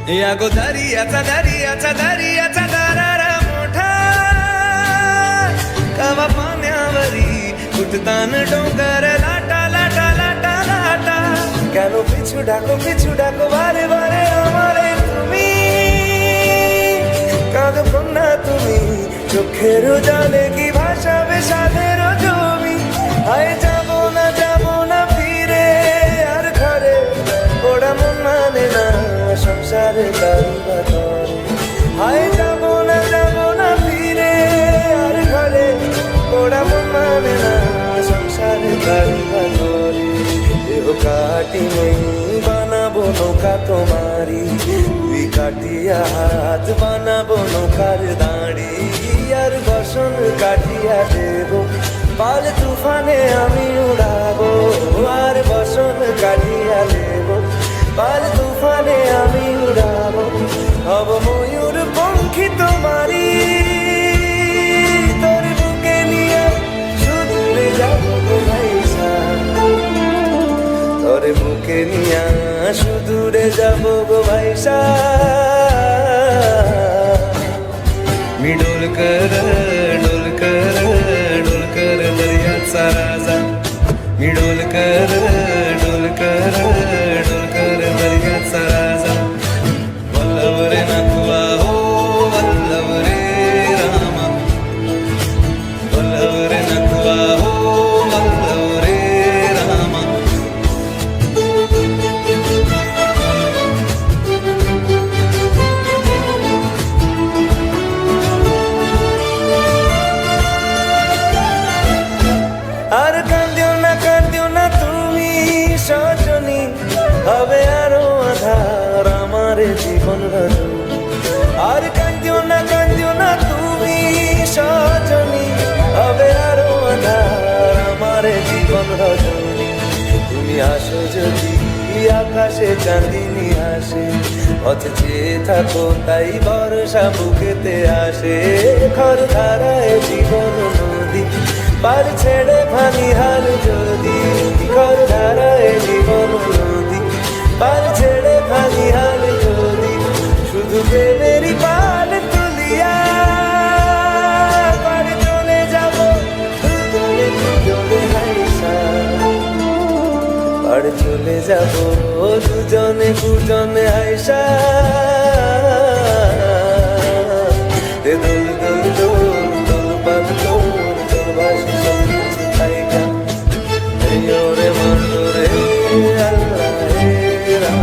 या गो दर्याचा दर्याचा दर्याचा दरारा मोठा कवा पाण्यावरी उठतान डोंगर लाटा लाटा लाटा लाटा কেন পিছু ডাকো বারে বারে আমারে তুমি কাঁদো কন্যা তুমি চোখের জলে কি ভাসাবে সাধের জমি আয় যাবো না ফিরে আর ঘরে ওরা মন মানে না সংসারে দাঁড়িয়ে ধরে আয় যাবো না ফিরে আর ঘরে ওরা মন মানে না সংসারে দাঁড়িয়ে ধরে দেহ কাটি নেই বানাবো নৌকা তোমারি দুই কাটিয়া হাত বানাবো নৌকার দাঁড়ি আর বসন কাটিয়া দেব পাল তুফানে আমি উড়াবো আর বসন কাটিয়া দেব পাল তুফানে আমি উড়াবো হব ময়ূর পঙ্খী তোমারি তোর বুকে নিয়ে সুদূরে যাবো গো ভাইসা তোর বুকে নিয়ে সুদূরে যাবো গো ভাইসা मी डोलकर दर्याचा राजा मी डोलकर दर्याचा राजा वल्लभ रे नथुआ हो वल्लभ रे रामा वल्लभ रे नथुआ हो वल्लभ रे रामा আর কাঁদিও না তুমি সজনী হবে আরো আধার আমার জীবন রজনী আর কাঁদিও না তুমি সজনী হবে আরো আধার আমার জীবন রজনী তুমি আসো যদি আকাশে চাঁদিনী আসে পথ চেয়ে থাকো তাই বর্ষা বুকেতে আসে খর ধারায় জীবন নদী পার ছেড়ে ভানি হাল যদি ঘর ধারায় জীবন নদী পার ছেড়ে ভানি হাল যদি শুধু প্রেমেরই পাল তুলিয়া পার চলে যাব দুজনে হাইসা পার চলে যাব দুজনে হাইসা দোল দোল দোল দোল পাল দোল দোল বাসি সব কিছু থাইকা রে মন রে আল্লাহ রে রাম